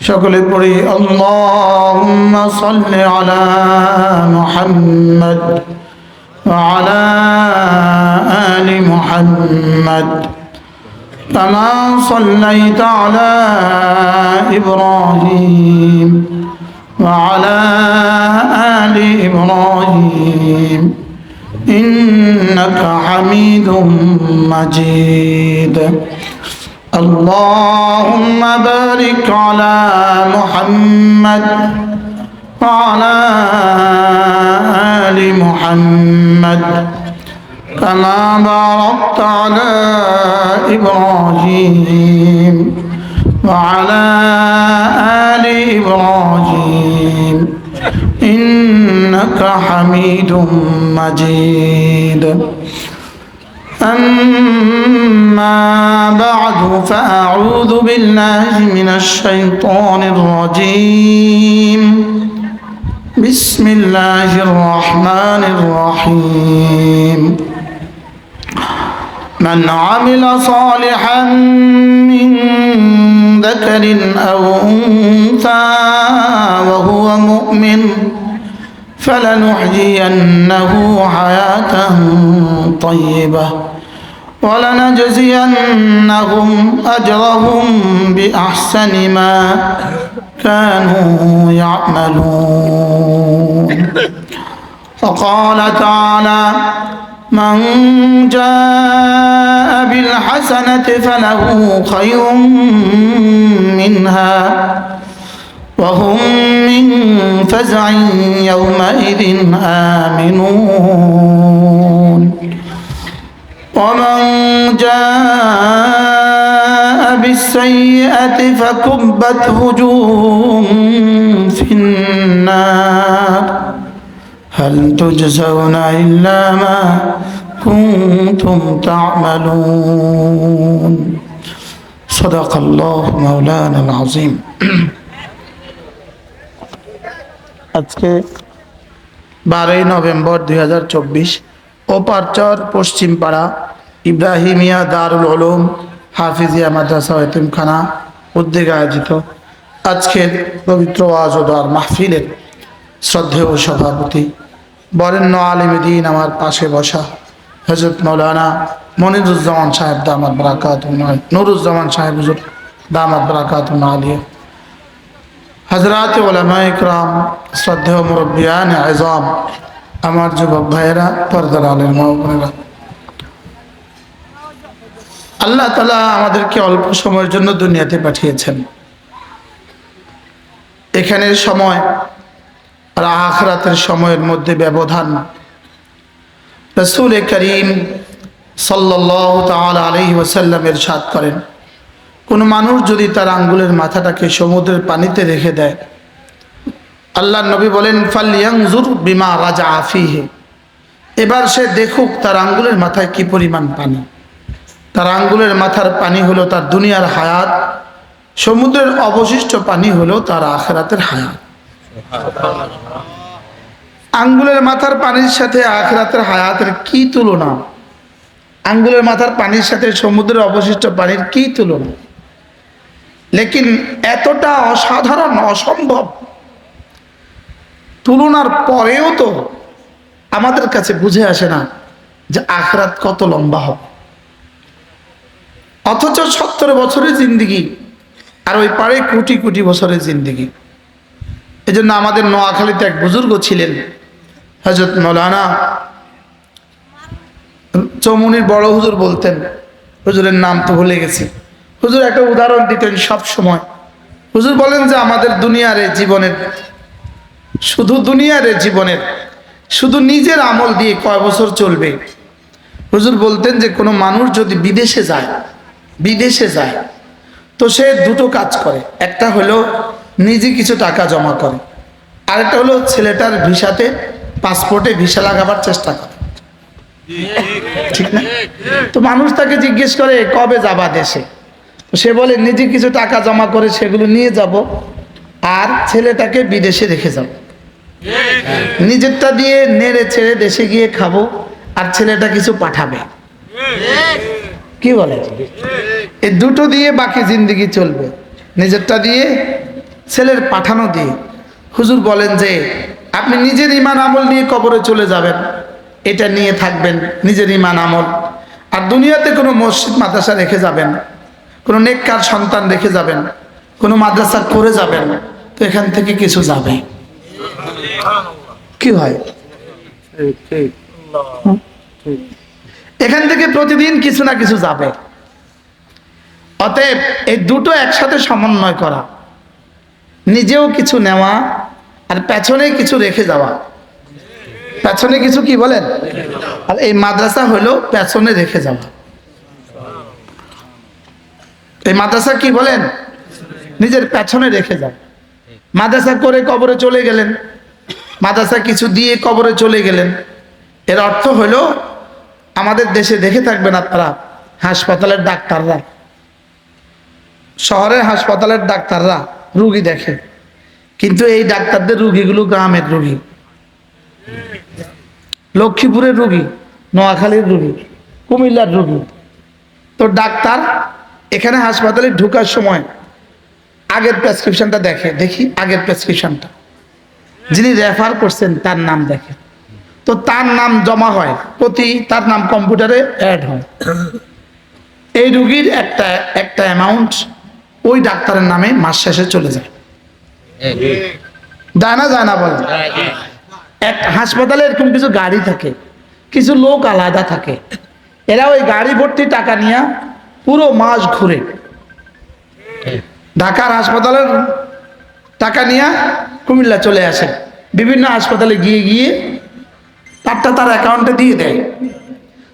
সকলে পড়ি আল্লাহুম্মা সাল্লি আলা মুহাম্মাদ ওয়া আলা আলি মুহাম্মাদ কামা সাল্লাইতা আলা ইব্রাহিম ওয়া আলা আলি ইব্রাহিম ইন্নাকা হামিদুম মাজিদ। اللهم بارك على محمد وعلى آل محمد كما باركت على إبراهيم وعلى آل إبراهيم إنك حميد مجيد. أما بعد فأعوذ بالله من الشيطان الرجيم. بسم الله الرحمن الرحيم. من عمل صالحا من ذكر أو أنثى وهو مؤمن فلنحيينه حياة طيبة ولنجزينهم أجرهم بأحسن ما كانوا يعملون. وقال تعالى: من جاء بالحسنة فله خير منها وهم من فزع يومئذ آمنون. ومن جاء بالسيئة فكبت وجوههم في النار هل تجزون إلا ما كنتم تعملون. صدق الله مولانا العظيم. আজকে 12 নভেম্বর 2024 ওপারচর পশ্চিমপাড়া ইব্রাহিমিয়া দারুল উলুম হাফিজিয়া মাদ্রাসা ও এতিমখানা উদ্যোগে আয়োজিত আজকের পবিত্র ওয়াজ ও দোয়ার মাহফিলের শ্রদ্ধেয় সভাপতি বরেণ্য আলেম দ্বীন আমার পাশে বসা হযরত মাওলানা মনিরুজ্জামান সাহেব দামাত বারাকাতুহু নুরুজ্জামান সাহেব হুজুর দামাত বারাকাতুহু আলিয়া, হযরত উলামায়ে ইকরাম, শ্রদ্ধেয় মুরব্বিয়ান আযম, আমার যুবক ভাইয়েরা, পর্দার আলের মা বোনেরা, আল্লাহ তাআলা আমাদেরকে অল্প সময়ের জন্য দুনিয়াতে পাঠিয়েছেন। এখানের সময় আর আখিরাতের সময়ের মধ্যে ব্যবধান। রাসূল করিম সাল্লাল্লাহু তাআলা আলাইহি ওয়াসাল্লাম ইরশাদ করেন, কোন মানুষ যদি তার আঙ্গুলের মাথাটাকে সমুদ্রের পানিতে রেখে দেয়, আল্লাহর নবী বলেন ফালইয়ানজুর বিমা রাজা ফীহি, এবার সে দেখুক তার আঙ্গুলের মাথায় কি পরিমাণ পানি। তার আঙ্গুলের মাথার পানি হলো তার দুনিয়ার হায়াত, সমুদ্রের অবশিষ্ট পানি হলো তার আখিরাতের হায়াত। আঙ্গুলের মাথার পানির সাথে আখিরাতের হায়াতের কি তুলনা? আঙ্গুলের মাথার পানির সাথে সমুদ্রের অবশিষ্ট পানির কি তুলনা? লেকিন এতটা অসাধারণ, অসম্ভব তুলনার পরেও তো আমাদের কাছে বুঝে আসে না যে আখিরাত কত লম্বা হবে। অথচ 70 বছরের জিন্দেগি আর ওই পারে কোটি কোটি বছরের জিন্দেগি। এই জন্য আমাদের নোয়াখালীতে এক বুজুর্গ ছিলেন, হযরত মাওলানা চৌমুনির বড় হুজুর বলতেন, হুজুরের নাম তো ভুলে গেছি। হুজুর একটা উদাহরণ দিতেন সব সময়। হুজুর বলেন যে আমাদের দুনিয়ার জীবনের, শুধু দুনিয়ার জীবনের শুধু নিজের আমল দিয়ে কয় বছর চলবে? হুজুর বলতেন যে কোনো মানুষ যদি বিদেশে যায় তো সে দুটো কাজ করে। একটা হলো নিজে কিছু টাকা জমা করে, আরেকটা হলো ছেলেটার ভিসাতে, পাসপোর্টে ভিসা লাগাবার চেষ্টা করে। ঠিক না? তো মানুষ তাকে জিজ্ঞেস করে কবে যাবা দেশে, সে বলে নিজে কিছু টাকা জমা করে সেগুলো নিয়ে যাব, আর ছেলেটাকে বিদেশে রেখে যাব। নিজেরটা দিয়ে নেড়ে ছেড়ে দেশে গিয়ে খাবো, আর ছেলেটা কিছু পাঠাবে। কি বলে? এই দুটো দিয়ে বাকি জিন্দগি চলবে। নিজেরটা দিয়ে, ছেলের পাঠানো দিয়ে। হুজুর বলেন যে আপনি নিজের ঈমান আমল নিয়ে কবরে চলে যাবেন, এটা নিয়ে থাকবেন, নিজের ঈমান আমল। আর দুনিয়াতে কোনো মসজিদ মাদ্রাসা রেখে যাবেন, কোনো নেককার সন্তান রেখে যাবেন, কোনো মাদ্রাসা করে যাবেন, তো এখান থেকে কিছু যাবে। কি হয়? এখান থেকে প্রতিদিন কিছু না কিছু যাবে। অতএব এই দুটো একসাথে সমন্বয় করা, নিজেও কিছু নেওয়া আর পেছনে কিছু রেখে যাওয়া। পেছনে কিছু কি বলেন? আর এই মাদ্রাসা হলো পেছনে রেখে যাওয়া। এই মাদ্রাসা কি বলেন? নিজের পেছনে রেখে যাও। মাদ্রাসা করে কবরে চলে গেলেন, মাদ্রাসা কিছু দিয়ে কবরে চলে গেলেন, এর অর্থ হলো আমাদের দেশে দেখে থাকবেন আপনারা, হাসপাতালের ডাক্তাররা, শহরের হাসপাতালের ডাক্তাররা রুগী দেখে, কিন্তু এই ডাক্তারদের রুগীগুলো গ্রামের রুগী, লক্ষ্মীপুরের রুগী, নোয়াখালীর রুগী, কুমিল্লার রুগী। তো ডাক্তার এখানে হাসপাতালে ঢোকার সময় আগের প্রেসক্রিপশনটা দেখে, দেখি আগের প্রেসক্রিপশনটা, যিনি রেফার করছেন তার নাম দেখে, তো তার নাম জমা হয়, তার নাম কম্পিউটারে অ্যাড হয়। এই রুগীর একটা অ্যামাউন্ট ওই ডাক্তারের নামে মাস শেষে চলে যায়। যায় না বলে? এক হাসপাতালে এরকম কিছু গাড়ি থাকে, কিছু লোক আলাদা থাকে, এরা ওই গাড়ি ভর্তি টাকা নিয়ে পুরো মাস ঘুরে ঢাকার হাসপাতালের টাকা নিয়ে কুমিল্লা চলে আসে, বিভিন্ন হাসপাতালে গিয়ে গিয়ে তারটা তার অ্যাকাউন্টে দিয়ে দেয়।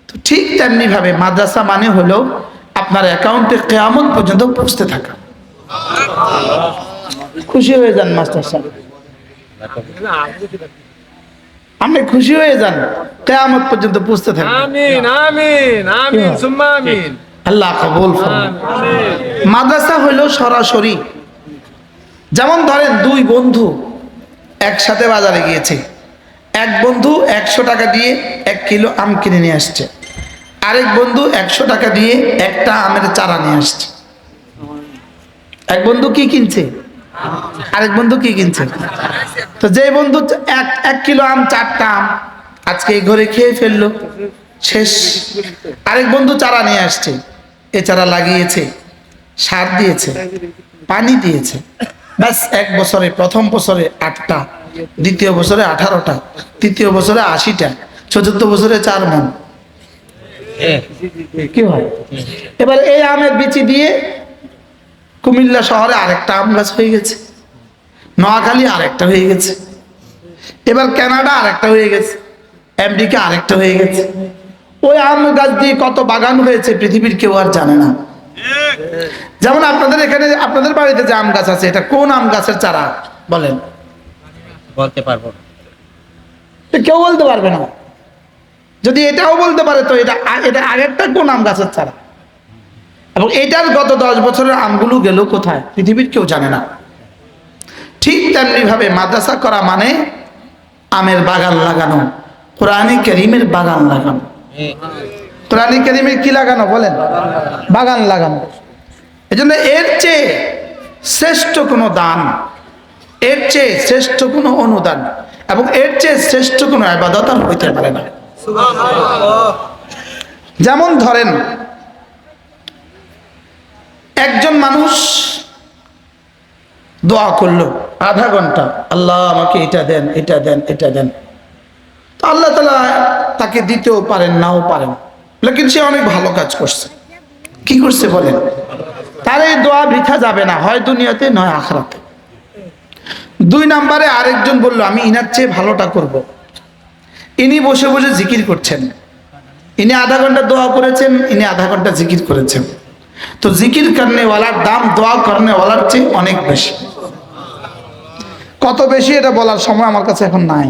তো ঠিক তেমনি ভাবে মাদ্রাসা মানে হলো আপনার অ্যাকাউন্টে কিয়ামত পর্যন্ত পৌঁছতে থাকা। খুশি হয়ে যান মাস্টার সাহেব, আপনি খুশি হয়ে যান, কিয়ামত পর্যন্ত পৌঁছতে থাকা। আমিন আমিন আমিন সুম্মা আমিন। আল্লাহ কবুল করুন। মাদ্রাসা হইল সরাসরি, যেমন ধরেন দুই বন্ধু একসাথে বাজারে গিয়েছে, এক বন্ধু 100 টাকা দিয়ে 1 কিলো আম কিনে নিয়ে আসছে, আরেক বন্ধু 100 টাকা দিয়ে একটা আমের চারা নিয়ে আসছে। এক বন্ধু কি কিনছে, আরেক বন্ধু কি কিনছে? তো যে বন্ধু এক কিলো আম, 4টা আম আজকে এই ঘরে খেয়ে ফেললো, শেষ। আরেক বন্ধু চারা নিয়ে আসছে, এ চারা লাগিয়েছে, সার দিয়েছে, পানি দিয়েছে, ব্যাস 1 বছরে, প্রথম বছরে 8টা, দ্বিতীয় বছরে 18টা, তৃতীয় বছরে 80টা, চতুর্থ বছরে 4 মণ। কি হয়? এবার এই আমের বিচি দিয়ে কুমিল্লা শহরে আরেকটা আম গাছ হয়ে গেছে, নোয়াখালী আরেকটা হয়ে গেছে, এবার কানাডা আরেকটা হয়ে গেছে, আমেরিকা আরেকটা হয়ে গেছে। ওই আম গাছ দিয়ে কত বাগান হয়েছে পৃথিবীর কেউ আর জানে না। যেমন আপনাদের এখানে, আপনাদের বাড়িতে যে আম গাছ আছে, এটা কোন আম গাছের চারা বলেন? বলতে পারবো না, কেউ বলতে পারবে না। যদি এটাও বলতে পারে তো এটা আগেরটা কোন আম গাছের চারা, এবং এটার গত 10 বছরের আমগুলো গেল কোথায় পৃথিবীর কেউ জানে না। ঠিক তেমনি ভাবে মাদ্রাসা করা মানে আমের বাগান লাগানো, কোরআনে কারীমের বাগান লাগানো। কোরআনে কারীমে কি লাগানো বলেন? বাগান লাগানো। এজন্য এর চেয়ে শ্রেষ্ঠ কোনো দান, এর চেয়ে শ্রেষ্ঠ কোনো অনুদান এবং এর চেয়ে শ্রেষ্ঠ কোনো ইবাদত আর হইতে পারে না। যেমন ধরেন একজন মানুষ দোয়া করলো আধা ঘন্টা, আল্লাহ আমাকে এটা দেন, এটা দেন, এটা দেন, তো আল্লাহ তাআলা তাকে দিতেও পারেন, নাও পারেন, লেকিন সে অনেক ভালো কাজ করছে। কি করছে বলেন? তার এই দোয়া বৃথা যাবে না, হয় দুনিয়াতে নয় আখিরাতে। 2 নম্বরে আরেকজন বলল আমি ইনার চেয়ে ভালোটা করব। ইনি বসে বসে জিকির করছেন, ইনি আধা ঘন্টা দোয়া করেছেন, ইনি আধা ঘন্টা জিকির করেছেন। তো জিকির করনেওয়ালার দাম দোয়া করনেওয়ালার চেয়ে অনেক বেশি। কত বেশি এটা বলার সময় আমার কাছে এখন নাই।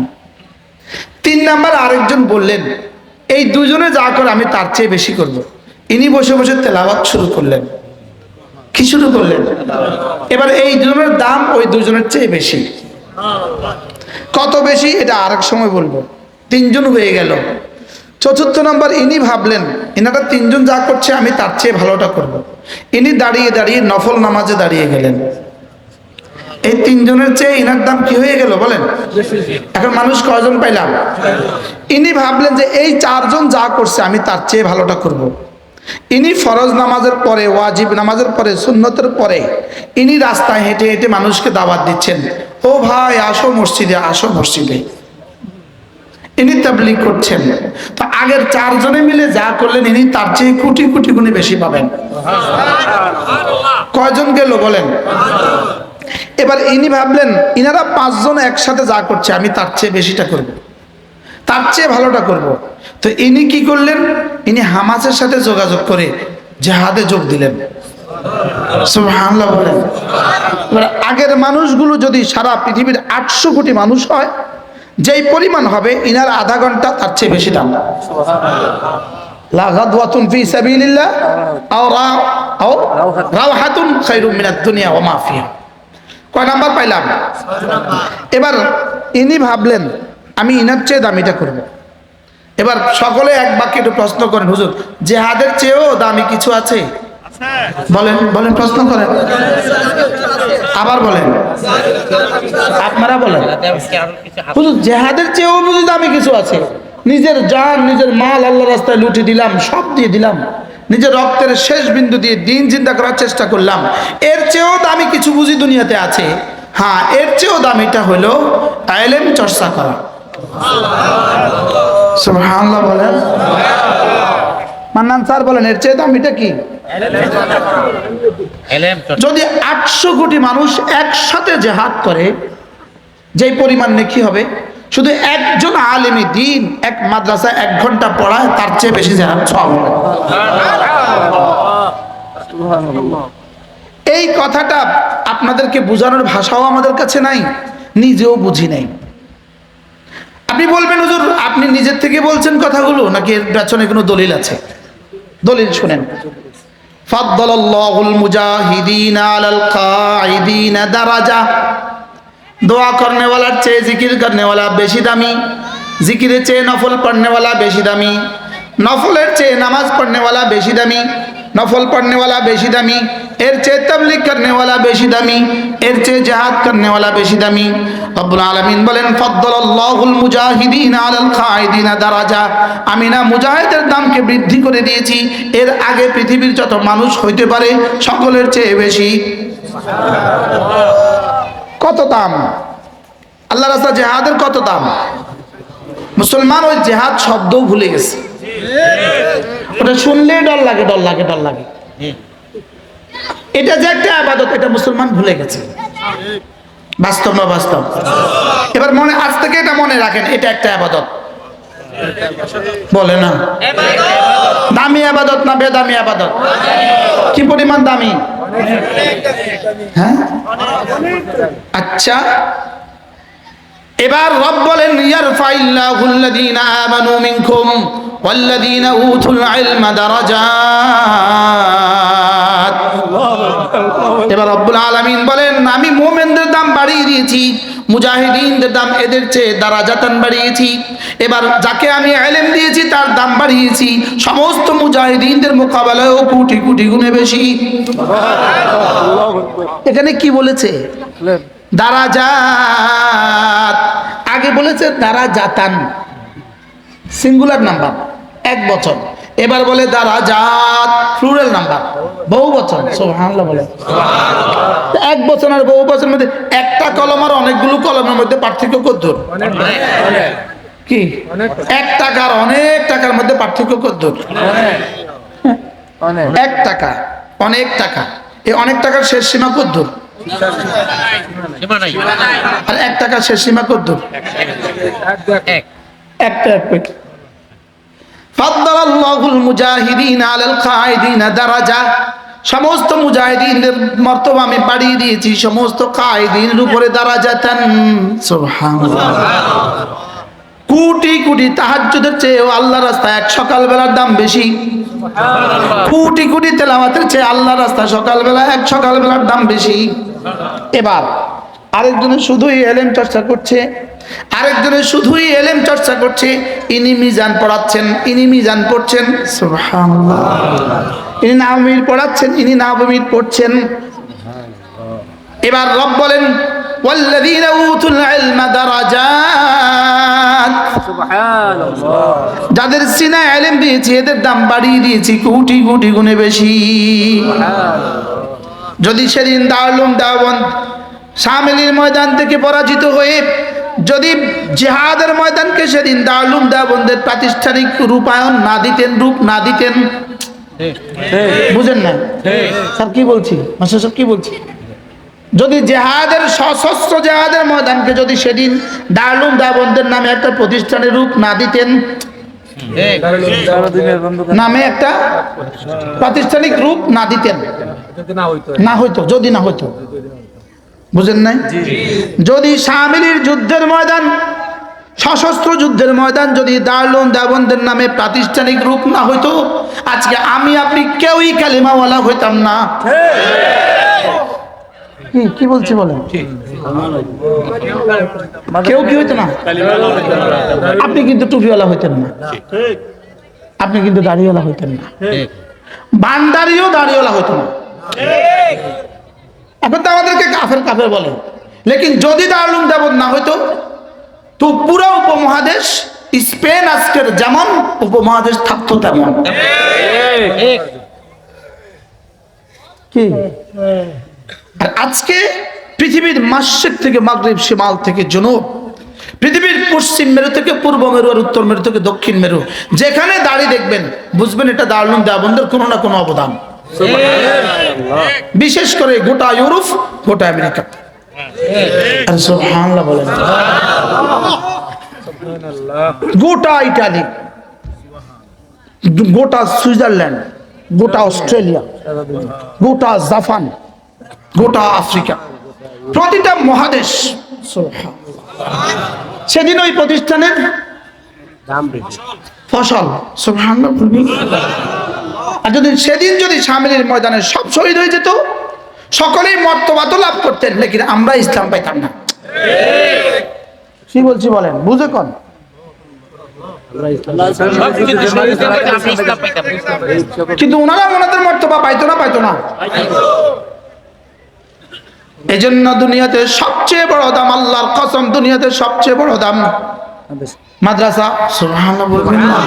3 নাম্বার আরেকজন বললেন এই দুজনে যা করে আমি তার চেয়ে বেশি করব। ইনি বসে বসে তেলাওয়াত শুরু করলেন। কি শুরু করলেন? এবার এই দুজনের দাম ওই দুজনের চেয়ে বেশি। কত বেশি এটা আরেক সময় বলবো। 3 জন হয়ে গেল। চতুর্থ নম্বর, ইনি ভাবলেন এনারা তিনজন যা করছে আমি তার চেয়ে ভালোটা করব। ইনি দাঁড়িয়ে দাঁড়িয়ে নফল নামাজে দাঁড়িয়ে গেলেন। এই তিনজনের চেয়ে ইনার দাম কি হয়ে গেল বলেন? এখন মানুষ কয়জন পাইলাম? ইনি ভাবলেন যে এই চারজন যা করছে আমি তার চেয়ে ভালোটা করব। ইনি ফরজ নামাজের পরে, ওয়াজিব নামাজের পরে, সুন্নতের পরে ইনি রাস্তায় হেঁটে হেঁটে মানুষকে দাওয়াত দিচ্ছেন, ও ভাই আসো মসজিদে, আসো মসজিদে। ইনি তাবলীগ করছেন। তো আগের চারজনে মিলে যা করলেন ইনি তার চেয়ে কোটি কোটি গুণে বেশি পাবেন। কয়জন গেল বলেন? এবার ইনি ভাবলেন ইনারা পাঁচজন একসাথে যা করছে আমি তার চেয়ে বেশিটা করব, তার চেয়ে ভালোটা করব। তো ইনি কি করলেন? ইনি হামাসের সাথে যোগাযোগ করে জিহাদে যোগ দিলেন। সুবহানাল্লাহ বলেন। এবার আগের মানুষগুলো যদি সারা পৃথিবীর 800 কোটি মানুষ হয়, যেই পরিমাণ হবে ইনার আধা ঘন্টা তার চেয়ে বেশি দাম। লা গাদওয়াতুন ফি সাবিলিল্লাহ আও রাওহাতুন খায়রুম মিনাদ দুনিয়া ওয়া মা ফিহা। কয় নাম্বার পাইলাম? এবার ইনি ভাবলেন আমি ইনার চেয়ে দামিটা করব। এবার সকলে এক বাক্যে একটু প্রশ্ন করেন, হুজুর জিহাদের চেয়েও দামি কিছু আছে? বলেন বলেন, প্রশ্ন করেন, আবার বলেন, আপনারা বলেন। হুজুর জিহাদের চেয়েও বুঝি দামি কিছু আছে? নিজের জান, নিজের মাল আল্লাহর রাস্তায় লুটে দিলাম, সব দিয়ে দিলাম, নিজের রক্তের শেষ বিন্দু দিয়ে দিন জিন্দা করার চেষ্টা করলাম, এর চেয়েও দামি কিছু বুঝি দুনিয়াতে আছে? হ্যাঁ, এর চেয়েও দামিটা হলো ইলম চর্চা করা। সুবহানাল্লাহ বলেন। মান্নান স্যার বলেন এর চেয়ে দামিটা কি? যদি 800 কোটি মানুষ একসাথে জিহাদ করে যেই পরিমাণ নেকি হবে, শুধু একজন আলেমী দ্বীন এক মাদ্রাসায় 1 ঘন্টা পড়ায় তার চেয়ে বেশি জিহাদ সওয়াব হবে। এই কথাটা আপনাদেরকে বোঝানোর ভাষাও আমাদের কাছে নাই, নিজেও বুঝি নাই। আপনি বলবেন হুজুর আপনি নিজের থেকে বলছেন কথাগুলো নাকি এর পেছনে কোনো দলিল আছে? দলিল শুনেন। ফাদ্দালাল্লাহুল মুজাহিদিনা আলাল কাঈদিনা দারাজা। দোয়া করনে वाला চেয়ে জিকির করনে वाला বেশি দামি, জিকিরের চেয়ে নফল পড়নে वाला বেশি দামি, নফলের চেয়ে নামাজ পড়নে वाला বেশি দামি, নফল পড়নে वाला বেশি দামি, এর চেয়ে তাবলীগ করনে वाला বেশি দামি, এর চেয়ে জিহাদ করনে वाला বেশি দামি। রব্বুল আলামিন বলেন ফাদ্দালাল্লাহুল মুজাহিদিনা আলাল কাঈদিনা দারাজা। আমি না মুজাহিদের দামকে বৃদ্ধি করে দিয়েছি, এর আগে পৃথিবীর যত মানুষ হইতে পারে সকলের চেয়ে বেশি। কত দাম? আল্লাহর রাস্তায় জিহাদের কত দাম? মুসলমান ওই জিহাদ শব্দও ভুলে গেছে। ওটা শুনলেই ডর লাগে, ডর লাগে, ডর লাগে। এটা যে একটা ইবাদত এটা মুসলমান ভুলে গেছে। বাস্তব না বাস্তব? এবার মনে আজ থেকে এটা মনে রাখেন, এটা একটা ইবাদত। বলে না দামি ইবাদত না বেদামি ইবাদত? কি পরিমাণ দামি? হ্যাঁ, আচ্ছা। এবার রব বলেন ইয়ারফাইল্লাহুল্লাযীনা আমানু মিনকুম ওয়াল্লাযীনা উতুল ইলমা দারাজাত। এবার রব্বুল আলামিন বলেন আমি মুমিনদের দাম বাড়িয়ে দিয়েছি, মুজাহিদিনদের দাম এদের চেয়ে দারাজাতান বাড়িয়েছি। এবার যাকে আমি ইলম দিয়েছি তার দাম বাড়িয়েছি সমস্ত মুজাহিদিনদের মোকাবেলায়ও কোটি কোটি গুণে বেশি। এখানে কি বলেছে? দারাজাত। আগে বলেছে দারাজাতান, সিঙ্গুলার নাম্বার, এক বচন। এবার বলে দারাজাত, প্লুরাল নাম্বার, বহু বচন। সুবহানাল্লাহ বলে। এক বচন আর বহু বচনের মধ্যে একটা কলম আর অনেকগুলো কলমের মধ্যে পার্থক্য কতদূর? কি? 1 টাকা আর অনেক টাকার মধ্যে পার্থক্য কতদূর? 1 টাকা, অনেক টাকা। এই অনেক টাকার শেষ সীমা কতদূর? আর 1 টাকার শেষ সীমা কতদূর? একটা। ফাদ্দালাল্লাহুল মুজাহিদিনা আলাল কাঈদিনা দারাজা। সমস্ত মুজাহিদিনদের মর্তবা আমি বাড়িয়ে দিয়েছি সমস্ত কাঈদিনের উপরে দারাজাতান। সুবহানাল্লাহ। কোটি কোটি তাহাজ্জুদের চেয়েও আল্লাহর রাস্তায় এক সকালবেলার দাম বেশি। কোটি কোটি তেলাওয়াতের চেয়ে আল্লাহর রাস্তায় সকালবেলা এক সকালবেলার দাম বেশি। এবার আরেকজনে শুধুই এলেম চর্চা করছে, আরেকজনে শুধুই এলেম চর্চা করছে। ইনি মিজান পড়াচ্ছেন, ইনি মিজান পড়ছেন, সুবহানাল্লাহ। ইনি নাওমীর পড়াচ্ছেন, ইনি নাওমীর পড়ছেন। এবার রব বলেন ওয়াল্লাযীনা উতুল ইলমা দারাজাত, সুবহানাল্লাহ। যাদের সিনায় ইলম দিয়েছি এদের দাম বাড়িয়ে দিয়েছি কোটি কোটি গুণে বেশি। যদি সেদিন দারুল উলুম দেওবন্দ শামিলির ময়দান থেকে পরাজিত হয়ে যদি জিহাদের ময়দানকে সেদিন দারুল উলুম দেওবন্দের প্রাতিষ্ঠানিক রূপায়ণ না দিতেন, রূপ না দিতেন, বুঝেন না স্যার কি বলছি, মাস্টার সাহেব কি বলছি, যদি জেহাদের সশস্ত্র জেহাদের ময়দানকে যদি সেদিন দারুল উলুম দেওবন্দের নামে একটা প্রতিষ্ঠানের রূপ না দিতেন, নামে একটা প্রাতিষ্ঠানিক রূপ না দিতেন, না হইতো, যদি না হইতো, বুঝেন নাই? যদি শামিলির যুদ্ধের ময়দান, সশস্ত্র যুদ্ধের ময়দান যদি দারুল উলুম দেওবন্দের নামে প্রাতিষ্ঠানিক রূপ না হইতো, আজকে আমি আপনি কেউই কালিমাওয়ালা হইতাম না। কি বলছি বলেন? কেউ কি হইতো না? আপনি কিন্তু টুপিওয়ালা হইতেন না, আপনি কিন্তু দাড়িওয়ালা হইতেন না, বান্দারিও দাড়িওয়ালা হইতো না। এখন তো আমাদেরকে কাফের কাফের বলে, লেকিন যদি দারুল উলুম দেওবন্দ না হইতো তো পুরো উপমহাদেশ স্পেন আজকের যেমন উপমহাদেশ থাকতো তেমন। কি আর আজকে পৃথিবীর মাশরিক থেকে মাগরিব, শিমাল থেকে জুনুব, পৃথিবীর পশ্চিম মেরু থেকে পূর্ব মেরু আর উত্তর মেরু থেকে দক্ষিণ মেরু, যেখানে দাড়ি দেখবেন বুঝবেন এটা দারুল উলুম দেওবন্দের কোনো না কোনো অবদান। বিশেষ করে গোটা ইউরোপ, গোটা আমেরিকা। আর সুবহানাল্লাহ বলেন, গোটা ইটালি, গোটা সুইজারল্যান্ড, গোটা অস্ট্রেলিয়া, গোটা জাপান, গোটা আফ্রিকা, প্রতিটা মহাদেশ সেদিন ওই প্রতিষ্ঠানের ফসল। সুবহানাল্লাহ। আর যদি সেদিন যদি শামিলির ময়দানে সব শহীদ হয়ে যেত, সকলেই মর্তবা তো লাভ করতেন, লেকিন আমরা ইসলাম পাইতাম না। কি বলছি বলেন, বুঝে কোন? কিন্তু ওনারা ওনাদের মর্তবা পাইতো না। এই জন্য দুনিয়াতে সবচেয়ে বড় দাম, আল্লাহর কসম, দুনিয়াতে সবচেয়ে বড় দাম মাদ্রাসা। সুবহানাল্লাহ বলবেন না?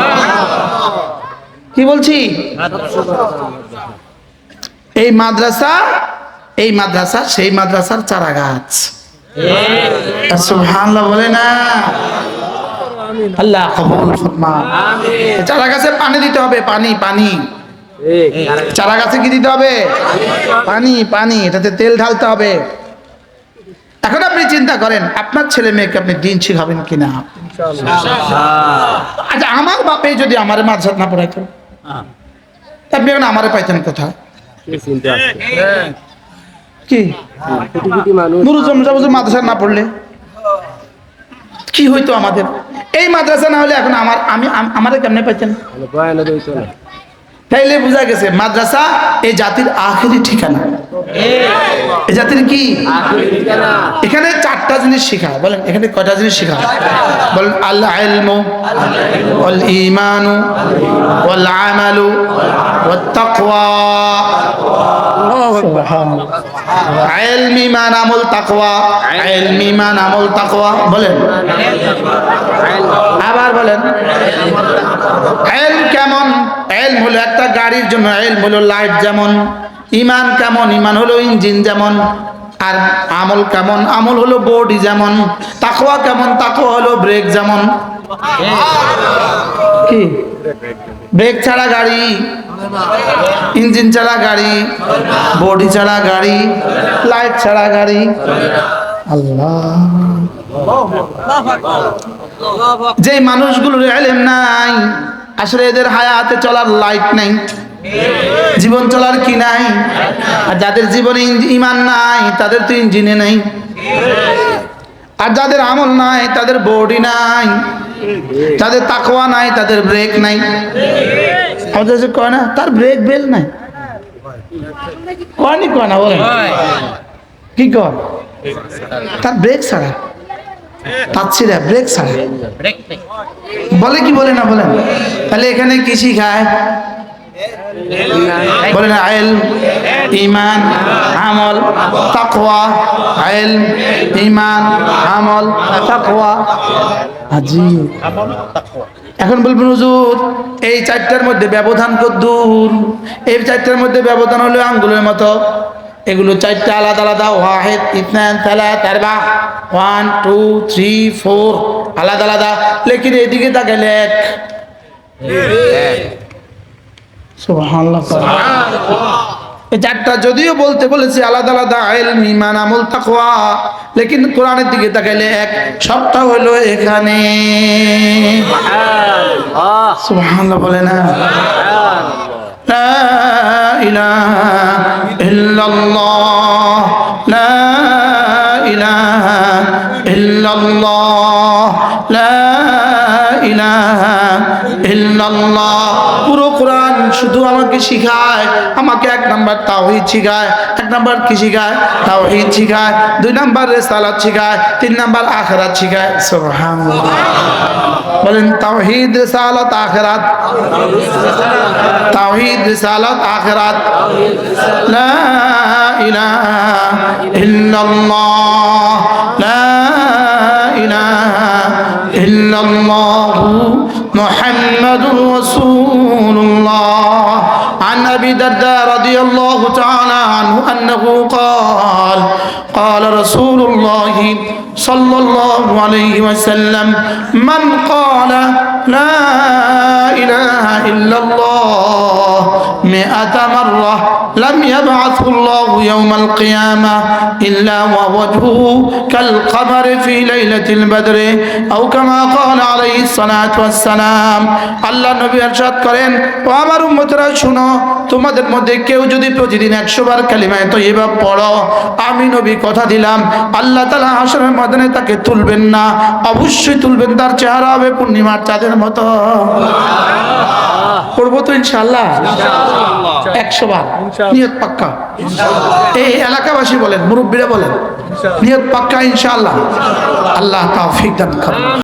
কি বলছি? এই মাদ্রাসা সেই মাদ্রাসার চারা গাছ। সুবহানাল্লাহ বলে না? আল্লাহ কবুল ফরমান। চারা গাছে পানি দিতে হবে, পানি। চারা গাছে কি দিতে হবে? পানি। এটাতে তেল ঢালতে হবে। এখন আপনি চিন্তা করেন আপনার ছেলে মেয়েকে আপনি দিন শিখাবেন কিনা। আচ্ছা, আমার বাপে যদি আমার মাদ্রাসা না পড়াইতো, আপনি এখন আমারে পাইতেন কোথায়? কি মাদ্রাসা না পড়লে কি হইতো আমাদের? এই মাদ্রাসা না হলে এখন আমারে কেমনে পাইতেন? তাইলে বোঝা গেছে মাদ্রাসা এই জাতির আখেরি ঠিকানা। এই জাতির কি এখানে চারটা জিনিস শেখায়। বলেন এখানে কয়টা জিনিস শেখায়? বলেন আল ইলমু ওয়াল ঈমানু ওয়াল আমালু ওয়াত তাকওয়া। সুবহানাল্লাহ। ইলম, ঈমান, আমল, তাকওয়া। ইলম, ঈমান, আমল, তাকওয়া। বলেন আবার বলেন। ইলম কেমন? ইলম হলো একটা গাড়ির জন্য ইলম হলো লাইট যেমন। ঈমান কেমন? ঈমান হলো ইঞ্জিন যেমন। আর আমল কেমন? আমল হলো বডি যেমন। তাকওয়া কেমন? তাকওয়া হলো ব্রেক যেমন। কি ব্রেক ছাড়া গাড়ি, ইঞ্জিন ছাড়া গাড়ি, বডি ছাড়া গাড়ি, লাইট ছাড়া গাড়ি। আল্লাহ, যে মানুষগুলোর ইলম নাই, আসলে এদের হায়াতে চলার লাইট নাই, জীবন চলার কি নাই। আর যাদের জীবনে ঈমান নাই তাদের তো ইঞ্জিনে নাই। আর যাদের আমল নাই তাদের বডি নাই, যাদের তাকওয়া নাই তাদের ব্রেক নাই। আমাদের যে কয় না তার ব্রেক বেল নাই, কয় না বলেন কি কয়? তার ব্রেক ছাড়া, তাচ্ছিরা ব্রেক ছাড়া বলে কি বলে না বলেন? তাহলে এখানে কি শিখায় বলেন? ইলম, ঈমান, আমল, তাকওয়া। ইলম, ঈমান, আমল, তাকওয়া। আজি এখন বলবেন হুজুর এই চারটার মধ্যে ব্যবধান কতদূর? এই চারটার মধ্যে ব্যবধান হলো আঙ্গুলের মতো। এগুলো চারটা আলাদা আলাদা, ওয়াহিদ, ইসনান, সালাত, আরবা, 1 2 3 4 আলাদা আলাদা, লেকিন এদিকে তাকাইলে এক। সুবহানাল্লাহ। এই চারটা যদিও বলতে বলেছে আলাদা আলাদা, ইলম, ঈমান, আমল, তাকওয়া, লেকিন কোরআনের দিকে তাকাইলে এক। সবটা হলো এখানে। সুবহানাল্লাহ বলে না? লা ইলাহা ইল্লাল্লাহ, লা ইলাহা ইল্লাল্লাহ, লা ইলাহা ইল্লাল্লাহ। পুরো কোরআন শুধু আমাকে শিখায়, আমাকে 1 নাম্বার তাওহীদ শিখায়। 1 নাম্বার কি শিখায়? তাওহীদ শিখায়। 2 নাম্বার রিসালাত শিখায়। 3 নাম্বার আখিরাত শিখায়। সুবহানাল্লাহ বলেন। তাওহীদ, রিসালাত, আখিরাত। তাওহীদ, রিসালাত, আখিরাত। লা ইলাহা ইল্লাল্লাহ, লা ইলাহা ইল্লাল্লাহ মুহাম্মাদুর রাসূলুল্লাহ। عن أبي الدرداء رضي الله تعالى عنه أنه قال قال رسول الله صلى الله عليه وسلم من قال لا إله إلا الله 100 مرة لم يبعثه الله يوم القيامة إلا ووجهه كالقمر في ليلة البدر أو كما قال عليه الصلاة والسلام। আল্লাহ নবী ইরশাদ করেন, ও আমার উম্মতরা শুনো, তোমাদের মধ্যে কেউ যদি প্রতিদিন 100 বার কালিমায়ে তয়্যিবা পড়ো, আমি নবী কথা দিলাম আল্লাহ তাআলা হাশরের ময়দানে তাকে তুলবেন না, অবশ্যই তুলবেন, তার চেহারা হবে পূর্ণিমার চাঁদের মতো। পড়বো তো ইনশাআল্লাহ? 100 বার নিয়ত পাক্কা। এই এলাকাবাসী বলেন, মুরব্বীরা বলেন, নিয়ত পাক্কা ইনশাআল্লাহ। আল্লাহ তৌফিক দান করুন।